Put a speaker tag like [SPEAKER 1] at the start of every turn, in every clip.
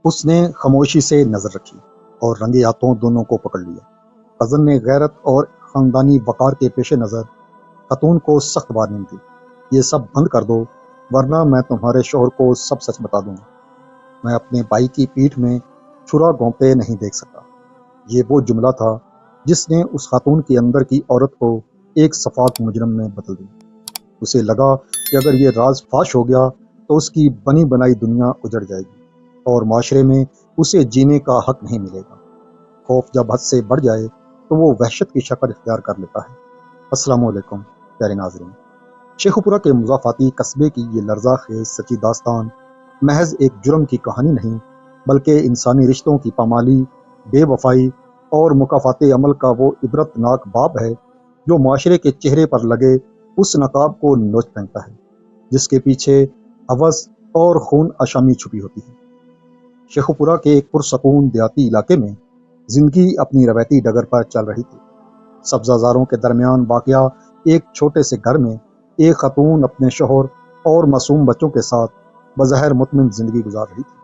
[SPEAKER 1] اس نے خاموشی سے نظر رکھی اور رنگے ہاتھوں دونوں کو پکڑ لیا۔ قزن نے غیرت اور خاندانی وقار کے پیش نظر خاتون کو سخت وارننگ دی، یہ سب بند کر دو ورنہ میں تمہارے شوہر کو سب سچ بتا دوں گا۔ میں اپنے بھائی کی پیٹھ میں چھرا گھونپتے نہیں دیکھ سکتا۔ یہ وہ جملہ تھا جس نے اس خاتون کے اندر کی عورت کو ایک شفاق مجرم میں بدل دی۔ اسے لگا کہ اگر یہ راز فاش ہو گیا تو اس کی بنی بنائی دنیا اجڑ جائے گی اور معاشرے میں اسے جینے کا حق نہیں ملے گا۔ خوف جب حد سے بڑھ جائے تو وہ وحشت کی شکل اختیار کر لیتا ہے۔ السلام علیکم پیارے ناظرین، شیخو پورہ کے مضافاتی قصبے کی یہ لرزہ خیز سچی داستان محض ایک جرم کی کہانی نہیں، بلکہ انسانی رشتوں کی پامالی، بے وفائی اور مکافات عمل کا وہ عبرتناک باب ہے جو معاشرے کے چہرے پر لگے اس نقاب کو نوچ پھینکتا ہے جس کے پیچھے ہوس اور خون آشامی چھپی ہوتی ہے۔ شیخو پورہ کے ایک پرسکون دیہاتی علاقے میں زندگی اپنی روایتی ڈگر پر چل رہی تھی۔ سبزہ زاروں کے درمیان واقع ایک چھوٹے سے گھر میں ایک خاتون اپنے شوہر اور معصوم بچوں کے ساتھ بظاہر مطمئن زندگی گزار رہی تھی۔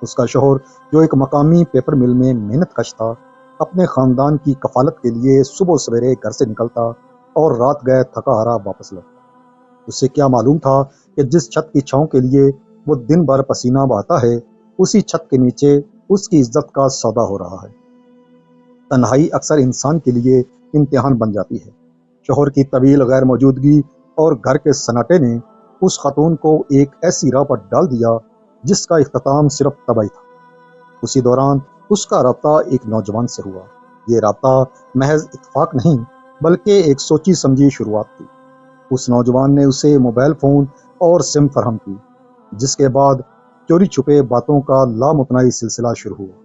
[SPEAKER 1] اس کا شوہر جو ایک مقامی پیپر مل میں محنت کش تھا، اپنے خاندان کی کفالت کے لیے صبح سویرے گھر سے نکلتا اور رات گئے تھکا ہارا واپس لوٹتا۔ اسے کیا معلوم تھا کہ جس چھت کی چھاؤں کے لیے وہ دن بھر پسینہ بہاتا ہے، اسی چھت کے نیچے اس کی عزت کا سودا ہو رہا ہے۔ تنہائی اکثر انسان کے لیے امتحان بن جاتی ہے۔ شوہر کی طویل غیر موجودگی اور گھر کے سناٹے نے اس خاتون کو ایک ایسی راہ پر ڈال دیا جس کا اختتام صرف تباہی تھا۔ اسی دوران اس کا رابطہ ایک نوجوان سے ہوا۔ یہ رابطہ محض اتفاق نہیں بلکہ ایک سوچی سمجھی شروعات تھی۔ اس نوجوان نے اسے موبائل فون اور سم فراہم کی، جس کے بعد چوری چھپے باتوں کا لامتناہی سلسلہ شروع ہوا۔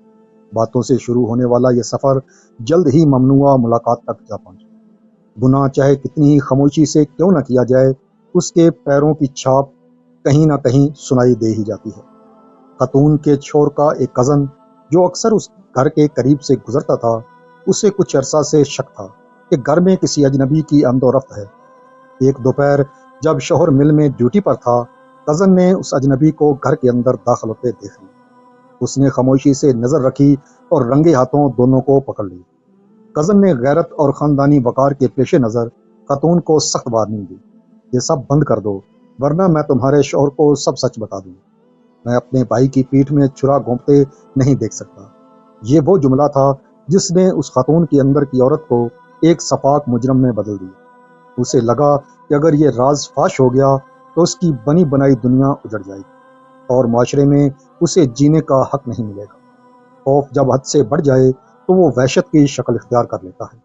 [SPEAKER 1] باتوں سے شروع ہونے والا یہ سفر جلد ہی ممنوعہ ملاقات تک جا پہنچا۔ گناہ چاہے کتنی ہی خاموشی سے کیوں نہ کیا جائے، اس کے پیروں کی چھاپ کہیں نہ کہیں سنائی دے ہی جاتی ہے۔ خاتون کے شوہر کا ایک کزن جو اکثر اس گھر کے قریب سے گزرتا تھا، اسے کچھ عرصہ سے شک تھا کہ گھر میں کسی اجنبی کی آمد و رفت ہے۔ ایک دوپہر جب شوہر مل میں ڈیوٹی پر تھا، کزن نے اس اجنبی کو گھر کے اندر داخل ہوتے دیکھ لیا۔ اس نے خاموشی سے نظر رکھی اور رنگے ہاتھوں دونوں کو پکڑ لیا۔ کزن نے غیرت اور خاندانی وقار کے پیش نظر خاتون کو سخت وارننگ دی، یہ سب بند کر دو ورنہ میں تمہارے شوہر کو سب سچ بتا دوں گا۔ میں اپنے بھائی کی پیٹھ میں چھرا گھونپتے نہیں دیکھ سکتا۔ یہ وہ جملہ تھا جس نے اس خاتون کے اندر کی عورت کو ایک شفاق مجرم میں بدل دیا۔ اسے لگا کہ اگر یہ راز فاش ہو گیا تو اس کی بنی بنائی دنیا اجڑ جائے گی اور معاشرے میں اسے جینے کا حق نہیں ملے گا۔ خوف جب حد سے بڑھ جائے تو وہ وحشت کی شکل اختیار کر لیتا ہے۔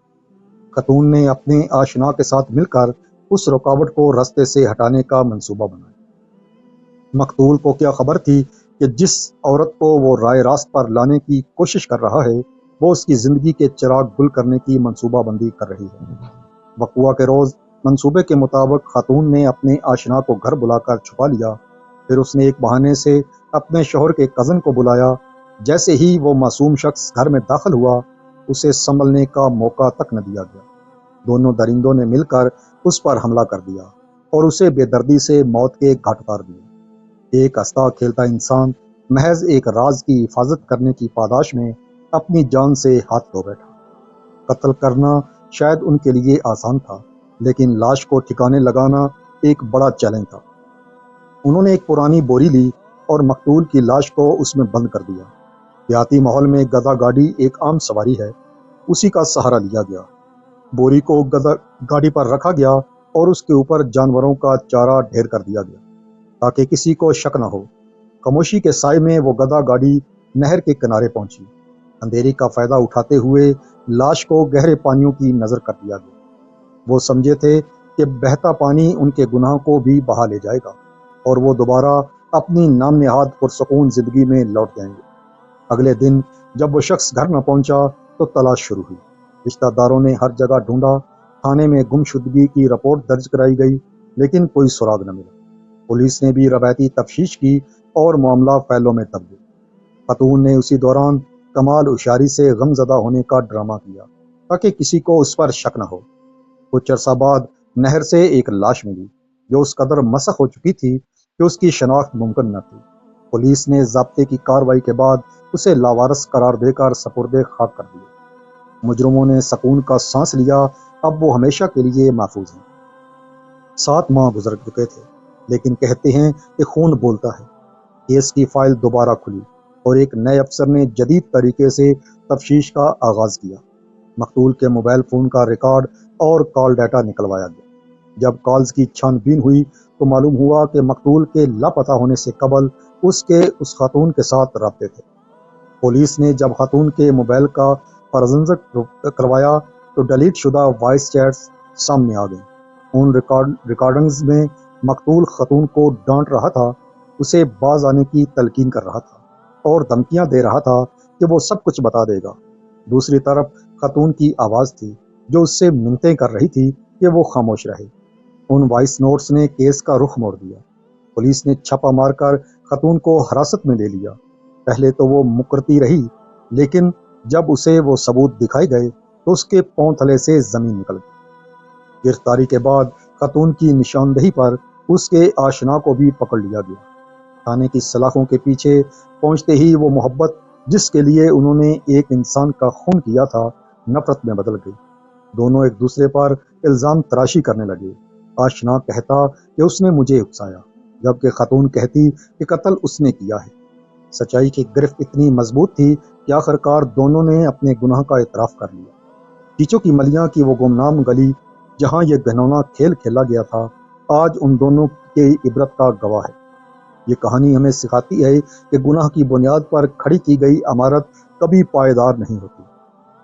[SPEAKER 1] خاتون نے اپنے آشنا کے ساتھ مل کر اس رکاوٹ کو راستے سے ہٹانے کا منصوبہ بنایا۔ مقتول کو کیا خبر تھی کہ جس عورت کو وہ رائے راست پر لانے کی کوشش کر رہا ہے، وہ اس کی زندگی کے چراغ گل کرنے کی منصوبہ بندی کر رہی ہے۔ وقوع کے روز منصوبے کے مطابق خاتون نے اپنے آشنا کو گھر بلا کر چھپا لیا، پھر اس نے ایک بہانے سے اپنے شوہر کے کزن کو بلایا۔ جیسے ہی وہ معصوم شخص گھر میں داخل ہوا، اسے سنبھلنے کا موقع تک نہ دیا گیا۔ دونوں درندوں نے مل کر اس پر حملہ کر دیا اور اسے بے دردی سے موت کے گھاٹ اتار دیا۔ ایک ہنستا کھیلتا انسان محض ایک راز کی حفاظت کرنے کی پاداش میں اپنی جان سے ہاتھ دھو بیٹھا۔ قتل کرنا شاید ان کے لیے آسان تھا، لیکن لاش کو ٹھکانے لگانا ایک بڑا چیلنج تھا۔ انہوں نے ایک پرانی بوری لی اور مقتول کی لاش کو اس میں بند کر دیا۔ دیہاتی ماحول میں گدھا گاڑی ایک عام سواری ہے، اسی کا سہارا لیا گیا۔ بوری کو گدھا گاڑی پر رکھا گیا اور اس کے اوپر جانوروں کا چارہ ڈھیر کر دیا گیا تاکہ کسی کو شک نہ ہو۔ خاموشی کے سائے میں وہ گدھا گاڑی نہر کے کنارے پہنچی۔ اندھیری کا فائدہ اٹھاتے ہوئے لاش کو گہرے پانیوں کی نظر کر دیا گیا۔ وہ سمجھے تھے کہ بہتا پانی ان کے گناہ کو بھی بہا لے جائے گا اور وہ دوبارہ اپنی نام نہاد پرسکون زندگی میں لوٹ جائیں گے۔ اگلے دن جب وہ شخص گھر نہ پہنچا تو تلاش شروع ہوئی۔ رشتہ داروں نے ہر جگہ ڈھونڈا، تھانے میں گمشدگی کی رپورٹ درج کرائی گئی، لیکن کوئی سراغ نہ ملا۔ پولیس نے بھی روایتی تفتیش کی اور معاملہ فیلوں میں تب گیا۔ خاتون نے اسی دوران کمال ہوشیاری سے غم زدہ ہونے کا ڈرامہ کیا تاکہ کسی کو اس پر شک نہ ہو۔ کچھ عرصہ بعد نہر سے ایک لاش ملی جو اس قدر مسخ ہو چکی تھی کہ اس کی شناخت ممکن نہ تھی۔ پولیس نے ضابطے کی کارروائی کے بعد اسے لاوارث قرار دے کر سپرد خاک کر دیا۔ مجرموں نے سکون کا سانس لیا، اب وہ ہمیشہ کے لیے محفوظ ہیں۔ 7 ماہ گزر چکے تھے، لیکن کہتے ہیں کہ خون بولتا ہے۔ کیس کی فائل دوبارہ کھلی اور ایک نئے افسر نے جدید طریقے سے تفتیش کا آغاز کیا۔ مقتول کے موبائل فون کا ریکارڈ اور کال ڈیٹا نکلوایا گیا۔ جب کالز کی چھان بین ہوئی تو معلوم ہوا کہ مقتول کے لاپتہ ہونے سے قبل اس خاتون کے ساتھ رابطے تھے۔ پولیس نے جب خاتون کے موبائل کا فورنزک کروایا تو ڈیلیٹ شدہ وائس چیٹس سامنے آ گئیں۔ ان ریکارڈنگز میں مقتول خاتون کو ڈانٹ رہا تھا، اسے باز آنے کی تلقین کر رہا تھا اور دھمکیاں دے رہا تھا کہ وہ سب کچھ بتا دے گا۔ دوسری طرف خاتون کی آواز تھی جو اس سے منتیں کر رہی تھی کہ وہ خاموش رہے۔ ان وائس نوٹس نے کیس کا رخ موڑ دیا۔ پولیس نے چھاپا مار کر خاتون کو حراست میں لے لیا۔ پہلے تو وہ مکرتی رہی، لیکن جب اسے وہ ثبوت دکھائے گئے تو اس کے پاؤں تلے سے زمین نکل گئی۔ گرفتاری کے بعد خاتون کی نشاندہی پر اس کے آشنا کو بھی پکڑ لیا گیا۔ تھانے کی سلاخوں کے پیچھے پہنچتے ہی وہ محبت جس کے لیے انہوں نے ایک انسان کا خون کیا تھا نفرت میں بدل گئی۔ دونوں ایک دوسرے پر الزام تراشی کرنے لگے۔ آشنا کہتا کہ اس نے مجھے اکسایا، جبکہ خاتون کہتی کہ قتل اس نے کیا ہے۔ سچائی کی گرفت اتنی مضبوط تھی کہ آخرکار دونوں نے اپنے گناہ کا اعتراف کر لیا۔ پیچوں کی ملیاں کی وہ گمنام گلی جہاں یہ گھنونا کھیل کھیلا گیا تھا، آج ان دونوں کی عبرت کا گواہ ہے۔ یہ کہانی ہمیں سکھاتی ہے کہ گناہ کی بنیاد پر کھڑی کی گئی عمارت کبھی پائیدار نہیں ہوتی۔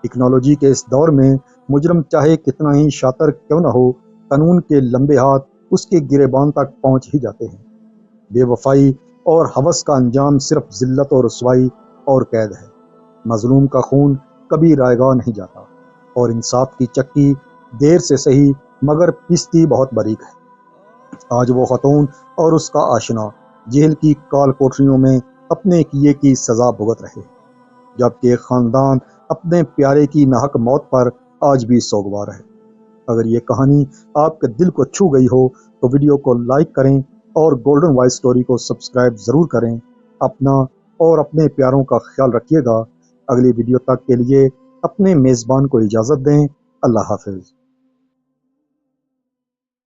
[SPEAKER 1] ٹیکنالوجی کے اس دور میں مجرم چاہے کتنا ہی شاطر کیوں نہ ہو، قانون کے لمبے ہاتھ اس کے گریبان تک پہنچ ہی جاتے ہیں۔ بے وفائی اور ہوس کا انجام صرف ذلت اور رسوائی اور قید ہے۔ مظلوم کا خون کبھی رائے گاہ نہیں جاتا، اور انصاف کی چکی دیر سے سہی مگر پیستی بہت باریک ہے۔ آج وہ خاتون اور اس کا آشنا جیل کی کال کوٹریوں میں اپنے کیے کی سزا بھگت رہے، جبکہ ایک خاندان اپنے پیارے کی ناحق موت پر آج بھی سوگوار ہے۔ اگر یہ کہانی آپ کے دل کو چھو گئی ہو تو ویڈیو کو لائک کریں اور گولڈن وائس سٹوری کو سبسکرائب ضرور کریں۔ اپنا اور اپنے پیاروں کا خیال رکھیے گا۔ اگلی ویڈیو تک کے لیے اپنے میزبان کو اجازت دیں۔ اللہ حافظ۔